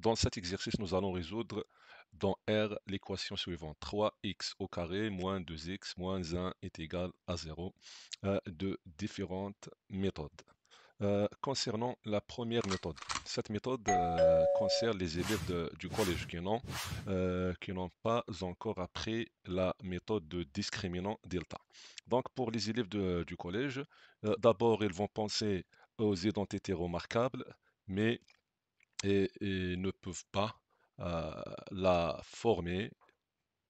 Dans cet exercice, nous allons résoudre dans R l'équation suivante. 3x au carré moins 2x moins 1 est égal à 0 de différentes méthodes. Concernant la première méthode, cette méthode concerne les élèves du collège qui n'ont pas encore appris la méthode de discriminant delta. Donc pour les élèves du collège, d'abord ils vont penser aux identités remarquables, mais et ne peuvent pas la former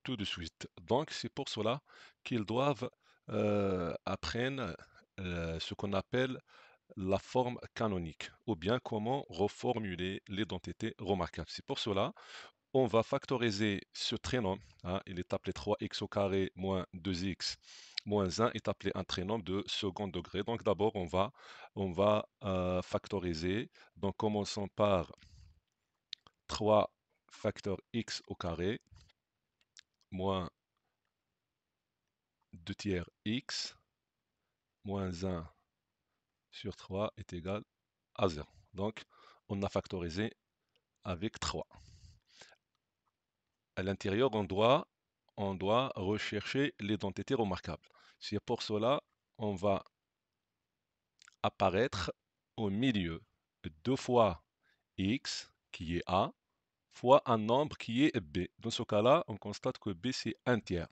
tout de suite. Donc c'est pour cela qu'ils doivent apprendre ce qu'on appelle la forme canonique, ou bien comment reformuler l'identité remarquable. C'est pour cela on va factoriser ce trinôme, hein, il est appelé 3x au carré moins 2x moins 1 est appelé un trinôme de second degré. Donc d'abord on va factoriser. Donc commençons par 3 facteur x au carré moins 2 tiers x moins 1 sur 3 est égal à 0. Donc, on a factorisé avec 3. À l'intérieur, on doit rechercher l'identité remarquable. C'est pour cela on va apparaître au milieu 2 fois x qui est a fois un nombre qui est b. Dans ce cas-là, on constate que b c'est un tiers.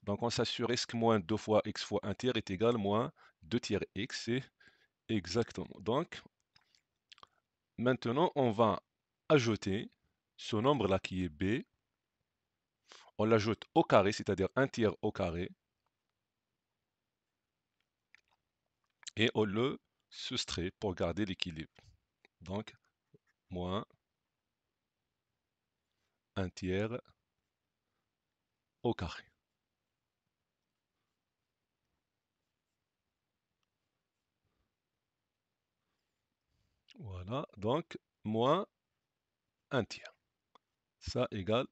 Donc on s'assure est-ce que moins 2 fois x fois 1 tiers est égal à moins 2 tiers x, c'est exactement. Donc maintenant on va ajouter ce nombre-là qui est b, on l'ajoute au carré, c'est-à-dire 1 tiers au carré, et on le soustrait pour garder l'équilibre. Donc moins 1 tiers au carré. Voilà, donc moins 1 tiers. Ça égale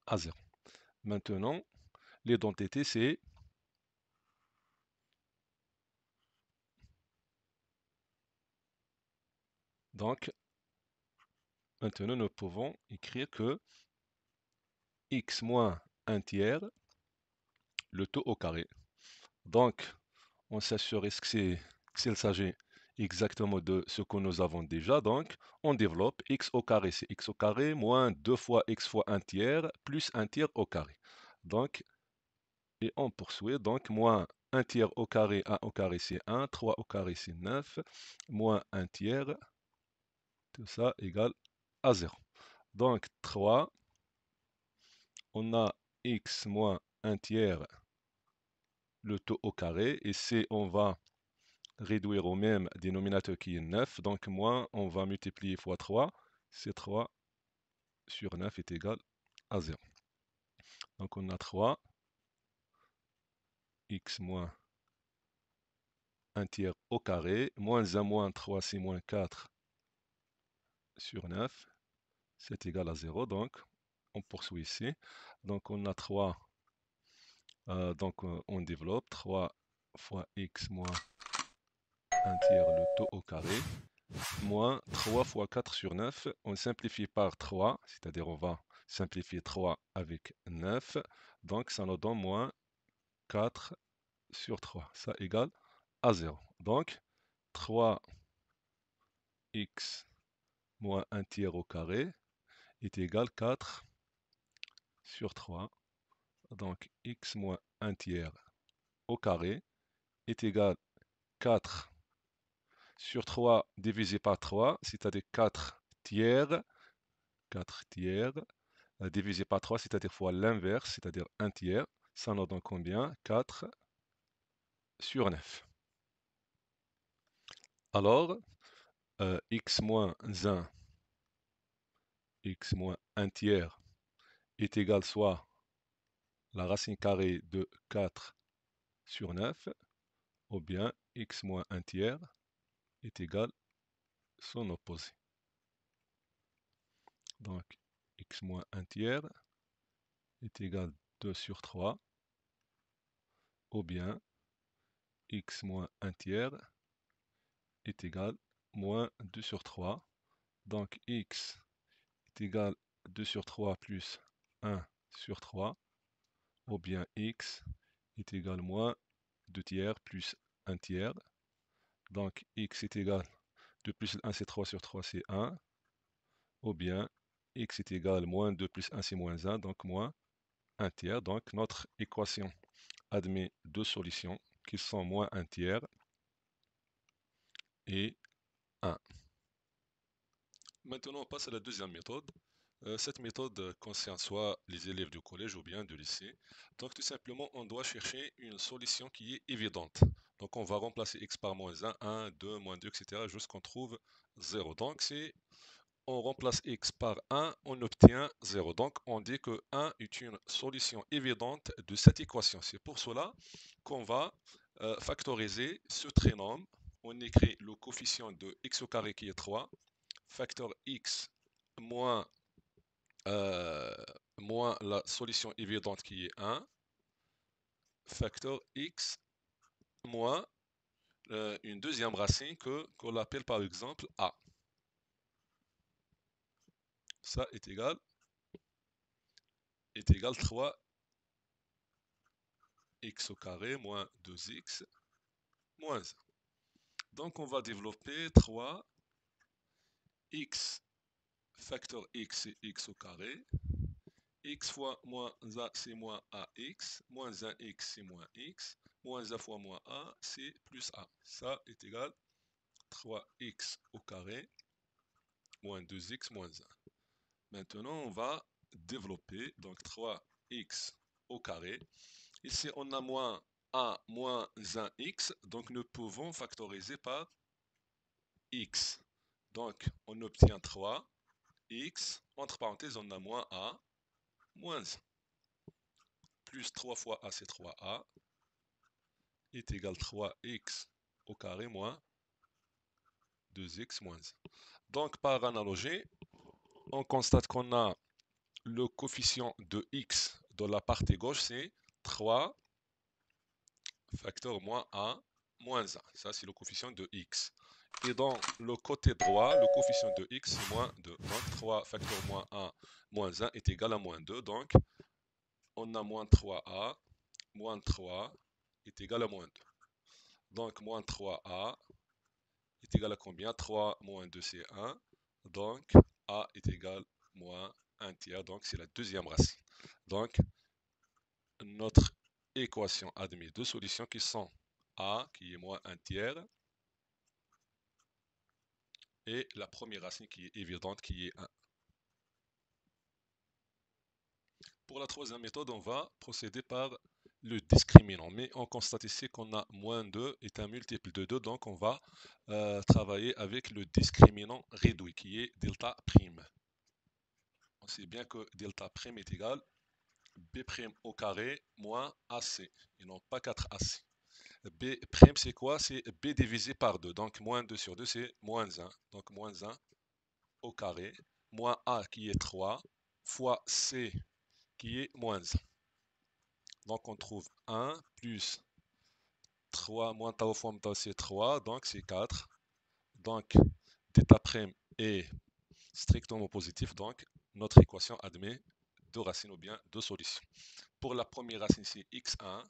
à 0. Maintenant, l'identité c'est donc maintenant nous pouvons écrire que x moins 1 tiers, le tout au carré. Donc on s'assure est-ce que s'il s'agit exactement de ce que nous avons déjà. Donc on développe x au carré, c'est x au carré moins 2 fois x fois 1 tiers plus 1 tiers au carré. Donc, et on poursuit, donc moins 1 tiers au carré, 1 au carré c'est 1, 3 au carré c'est 9, moins 1 tiers, tout ça égale à 0. Donc 3, on a x moins 1 tiers, le tout au carré, et si on va réduire au même dénominateur qui est 9, donc moins, on va multiplier fois 3, c'est 3 sur 9 est égal à 0. Donc on a 3, x moins 1 tiers au carré, moins 1 moins 3 c'est moins 4 sur 9, c'est égal à 0, donc on poursuit ici. Donc on a 3, donc on développe 3 fois x moins 1 tiers le tout au carré, moins 3 fois 4 sur 9, on simplifie par 3, c'est-à-dire on va simplifier 3 avec 9, donc ça nous donne moins 4 sur 3, ça égale à 0. Donc 3x moins 1 tiers au carré est égal à 4 sur 3, donc x moins 1 tiers au carré est égal à 4 sur 3 divisé par 3, c'est-à-dire 4 tiers, 4 tiers, divisé par 3, c'est-à-dire fois l'inverse, c'est-à-dire 1 tiers, ça nous donne combien? 4 sur 9. Alors, x moins 1, x moins 1 tiers est égal soit la racine carrée de 4 sur 9, ou bien x moins 1 tiers est égal son opposé. Donc, x moins 1 tiers est égal à 2 sur 3, ou bien x moins 1 tiers est égal à moins 2 sur 3. Donc x est égal 2 sur 3 plus 1 sur 3, ou bien x est égal moins 2 tiers plus 1 tiers. Donc x est égal 2 plus 1 c'est 3 sur 3 c'est 1, ou bien x est égal moins 2 plus 1 c'est moins 1, donc moins 1 tiers. Donc notre équation admet deux solutions qui sont moins 1 tiers et 1. Maintenant on passe à la deuxième méthode. Cette méthode concerne soit les élèves du collège ou bien du lycée. Donc tout simplement, on doit chercher une solution qui est évidente. Donc on va remplacer x par moins 1, 1, 2, moins 2, etc. jusqu'on trouve 0. Donc si on remplace x par 1, on obtient 0. Donc on dit que 1 est une solution évidente de cette équation. C'est pour cela qu'on va factoriser ce trinôme. On écrit le coefficient de x au carré qui est 3, facteur x moins euh, moins la solution évidente qui est 1, facteur x moins une deuxième racine qu'on appelle par exemple a. Ça est égal 3x au carré moins 2x moins 1. Donc on va développer 3x facteur x c'est x au carré, x fois moins a c'est moins ax, moins 1x c'est moins x, moins a fois moins a c'est plus a. Ça est égal 3x au carré moins 2x moins 1. Maintenant, on va développer donc 3x au carré. Ici, on a moins a moins 1x, donc nous pouvons factoriser par x. Donc, on obtient 3x, entre parenthèses, on a moins a moins 1. Plus 3 fois a, c'est 3a, est égal 3x au carré moins 2x moins 1. Donc, par analogie, on constate qu'on a le coefficient de x de la partie gauche, c'est 3 facteur moins a moins 1. Ça, c'est le coefficient de x. Et dans le côté droit, le coefficient de x, c'est moins 2. Donc, 3 facteur moins a moins 1 est égal à moins 2. Donc, on a moins 3a moins 3 est égal à moins 2. Donc, moins 3a est égal à combien? 3 moins 2, c'est 1. Donc, a est égal à moins 1 tiers. Donc, c'est la deuxième racine. Donc, notre équation admet deux solutions qui sont a, qui est moins 1 tiers, et la première racine qui est évidente, qui est 1. Pour la troisième méthode, on va procéder par le discriminant. Mais on constate ici qu'on a moins 2 est un multiple de 2, donc on va travailler avec le discriminant réduit, qui est delta prime. On sait bien que delta prime est égal b prime au carré moins ac, et non pas 4ac. B prime, c'est quoi? C'est b divisé par 2. Donc, moins 2 sur 2, c'est moins 1. Donc, moins 1 au carré, moins a qui est 3, fois c qui est moins 1. Donc, on trouve 1 plus 3 moins tau fois tau, c'est 3. Donc, c'est 4. Donc, θ prime est strictement positif. Donc, notre équation admet deux racines ou bien deux solutions. Pour la première racine, c'est x1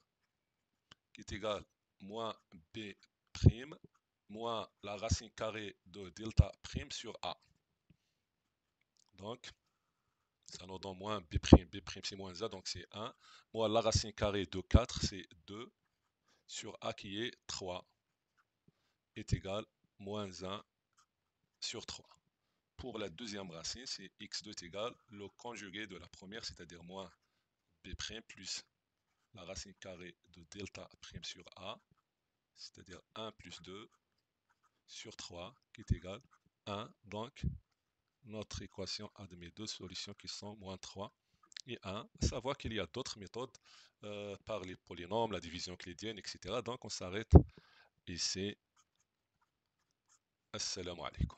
qui est égal à moins b prime moins la racine carrée de delta prime sur a. Donc, ça nous donne moins b prime c'est moins a, donc c'est 1. Moins la racine carrée de 4, c'est 2 sur a qui est 3 est égal à moins 1 sur 3. Pour la deuxième racine, c'est x2 est égal le conjugué de la première, c'est-à-dire moins b prime plus la racine carrée de delta prime sur a, c'est-à-dire 1 plus 2 sur 3 qui est égal à 1. Donc, notre équation admet deux solutions qui sont moins 3 et 1. À savoir qu'il y a d'autres méthodes par les polynômes, la division euclidienne, etc. Donc, on s'arrête ici. Assalamu alaikum.